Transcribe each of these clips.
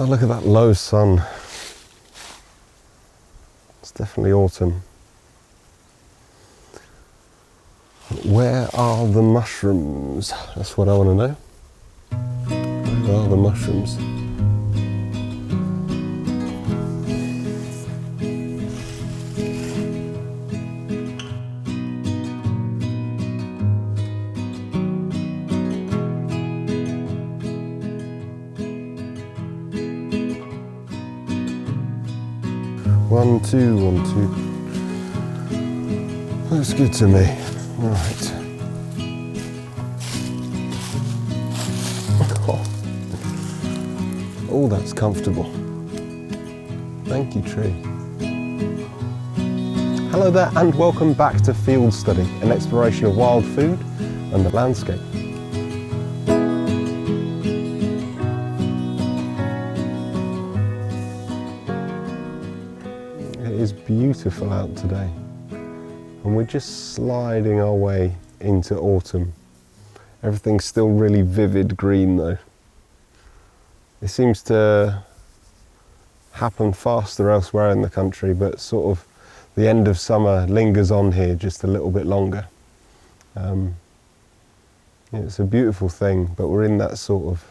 Oh, look at that low sun. It's definitely autumn. Where are the mushrooms? That's what I want to know. Where are the mushrooms? One, two, 1, 2. Looks good to me. Right. Oh, that's comfortable. Thank you, tree. Hello there and welcome back to Fieldstudy, an exploration of wild food and the landscape. It is beautiful out today. And we're just sliding our way into autumn. Everything's still really vivid green though. It seems to happen faster elsewhere in the country, but sort of the end of summer lingers on here just a little bit longer. It's a beautiful thing, but we're in that sort of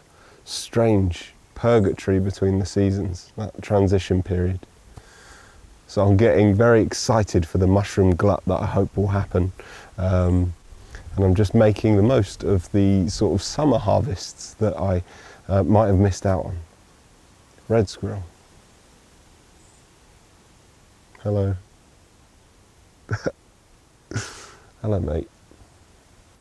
strange purgatory between the seasons, that transition period. So I'm getting very excited for the mushroom glut that I hope will happen. And I'm just making the most of the sort of summer harvests that I might have missed out on. Red squirrel. Hello. Hello, mate.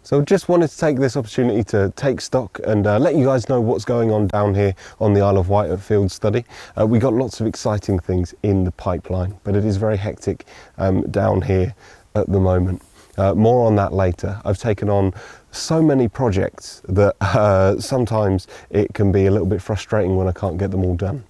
So just wanted to take this opportunity to take stock and let you guys know what's going on down here on the Isle of Wight at Fieldstudy. We got lots of exciting things in the pipeline, but it is very hectic down here at the moment. More on that later. I've taken on so many projects that sometimes it can be a little bit frustrating when I can't get them all done.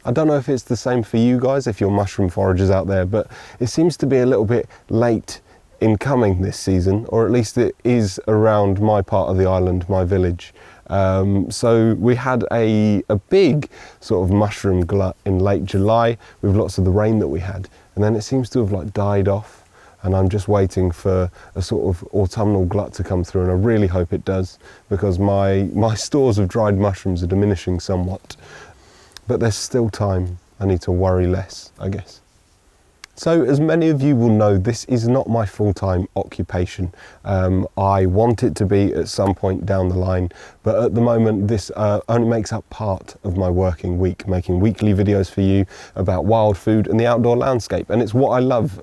I don't know if it's the same for you guys, if you're mushroom foragers out there, but it seems to be a little bit late in coming this season, or at least it is around my part of the island, my village. So we had a big sort of mushroom glut in late July with lots of the rain that we had, and then it seems to have like died off. And I'm just waiting for a sort of autumnal glut to come through, and I really hope it does, because my stores of dried mushrooms are diminishing somewhat. But there's still time. I need to worry less, I guess. So as many of you will know, this is not my full-time occupation. I want it to be at some point down the line, but at the moment this only makes up part of my working week, making weekly videos for you about wild food and the outdoor landscape. And it's what I love.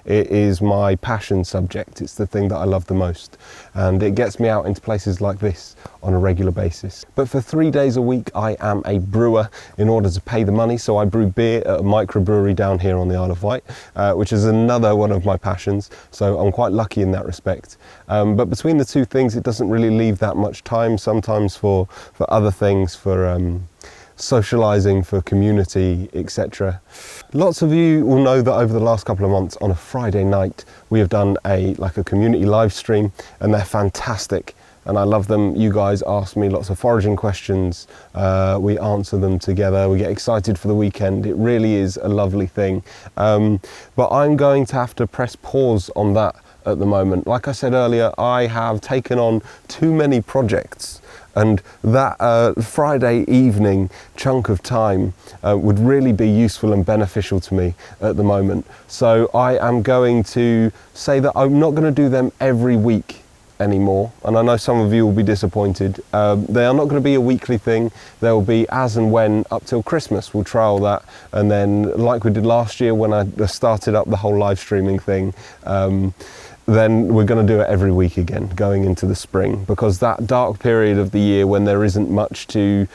It is my passion subject. It's the thing that I love the most. And it gets me out into places like this on a regular basis. But for 3 days a week, I am a brewer in order to pay the money. So I brew beer at a microbrewery down here on the Isle of Wight, which is another one of my passions. So I'm quite lucky in that respect. But between the two things, it doesn't really leave that much time sometimes for other things, for socializing, for community, etc. Lots of you will know that over the last couple of months on a Friday night, we have done a community live stream, and they're fantastic. And I love them. You guys ask me lots of foraging questions. We answer them together. We get excited for the weekend. It really is a lovely thing. But I'm going to have to press pause on that at the moment. Like I said earlier, I have taken on too many projects, and that Friday evening chunk of time would really be useful and beneficial to me at the moment. So I am going to say that I'm not going to do them every week anymore, and I know some of you will be disappointed. They are not going to be a weekly thing. They will be as and when up till Christmas. We'll trial that, and then like we did last year when I started up the whole live streaming thing, then we're going to do it every week again going into the spring, because that dark period of the year when there isn't much to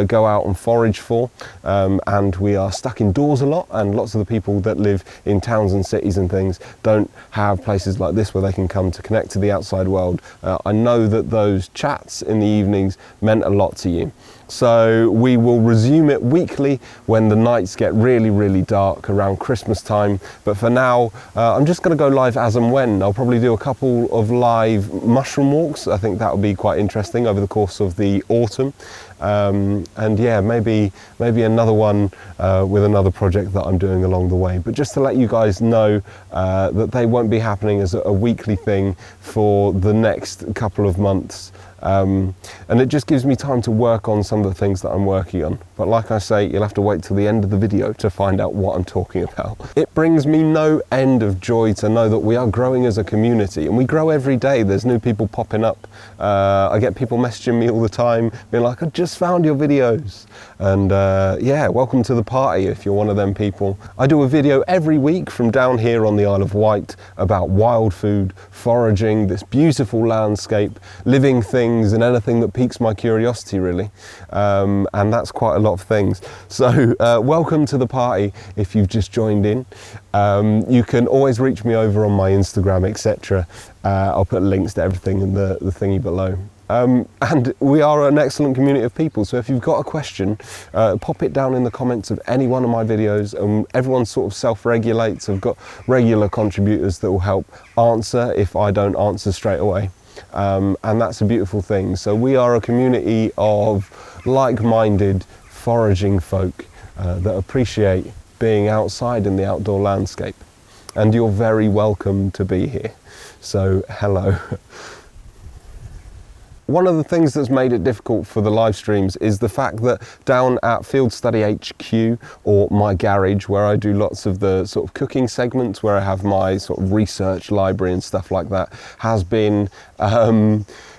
go out and forage for, and we are stuck indoors a lot, and lots of the people that live in towns and cities and things don't have places like this where they can come to connect to the outside world. I know that those chats in the evenings meant a lot to you. So we will resume it weekly when the nights get really, really dark around Christmas time. But for now, I'm just going to go live as and when. I'll probably do a couple of live mushroom walks. I think that will be quite interesting over the course of the autumn. And yeah, maybe another one with another project that I'm doing along the way. But just to let you guys know that they won't be happening as a weekly thing for the next couple of months. And it just gives me time to work on some of the things that I'm working on. But like I say, you'll have to wait till the end of the video to find out what I'm talking about. It brings me no end of joy to know that we are growing as a community, and we grow every day. There's new people popping up. I get people messaging me all the time, being like, I just found your videos. And yeah, welcome to the party if you're one of them people. I do a video every week from down here on the Isle of Wight about wild food, foraging, this beautiful landscape, living things, and anything that piques my curiosity, really. And that's quite a lot of things. So welcome to the party if you've just joined in. You can always reach me over on my Instagram, etc. I'll put links to everything in the thingy below. And we are an excellent community of people, so if you've got a question, pop it down in the comments of any one of my videos, and everyone sort of self-regulates. I've got regular contributors that will help answer if I don't answer straight away. And that's a beautiful thing. So we are a community of like-minded foraging folk that appreciate being outside in the outdoor landscape, and you're very welcome to be here. So hello. One of the things that's made it difficult for the live streams is the fact that down at Fieldstudy HQ, or my garage, where I do lots of the sort of cooking segments, where I have my sort of research library and stuff like that, has been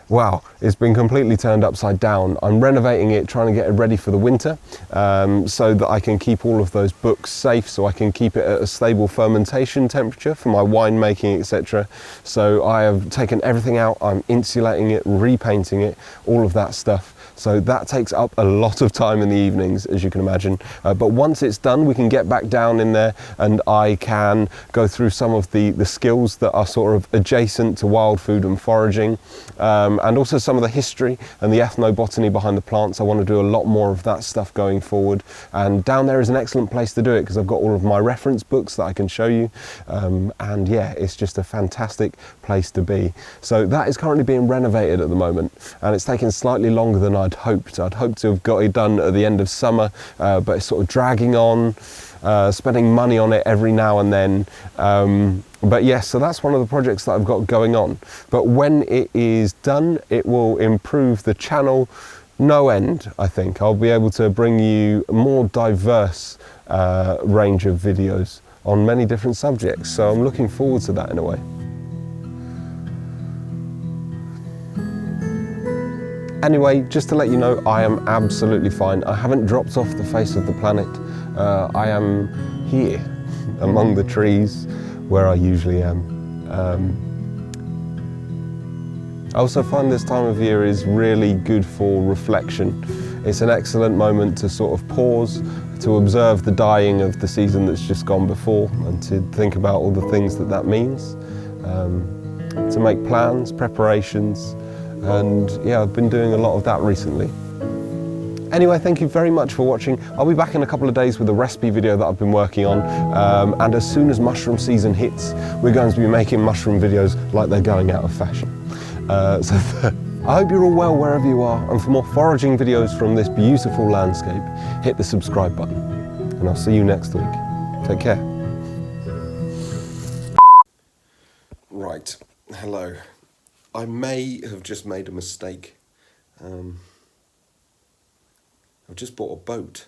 wow, it's been completely turned upside down. I'm renovating it, trying to get it ready for the winter, so that I can keep all of those books safe, so I can keep it at a stable fermentation temperature for my wine making, etc. So I have taken everything out, I'm insulating it, repainting it, all of that stuff. So that takes up a lot of time in the evenings, as you can imagine. But once it's done, we can get back down in there, and I can go through some of the skills that are sort of adjacent to wild food and foraging, and also some of the history and the ethnobotany behind the plants. I want to do a lot more of that stuff going forward. And down there is an excellent place to do it, because I've got all of my reference books that I can show you. And yeah, it's just a fantastic place to be. So that is currently being renovated at the moment, and it's taken slightly longer than I'd hoped. I'd hoped to have got it done at the end of summer, but it's sort of dragging on, spending money on it every now and then. But yes, so that's one of the projects that I've got going on. But when it is done, it will improve the channel no end, I think. I'll be able to bring you a more diverse range of videos on many different subjects. So I'm looking forward to that in a way. Anyway, just to let you know, I am absolutely fine. I haven't dropped off the face of the planet. I am here among the trees where I usually am. I also find this time of year is really good for reflection. It's an excellent moment to sort of pause, to observe the dying of the season that's just gone before, and to think about all the things that that means, to make plans, preparations. And yeah, I've been doing a lot of that recently. Anyway, thank you very much for watching. I'll be back in a couple of days with a recipe video that I've been working on. And as soon as mushroom season hits, we're going to be making mushroom videos like they're going out of fashion. So I hope you're all well wherever you are. And for more foraging videos from this beautiful landscape, hit the subscribe button. And I'll see you next week. Take care. Right, hello. I may have just made a mistake. I've just bought a boat.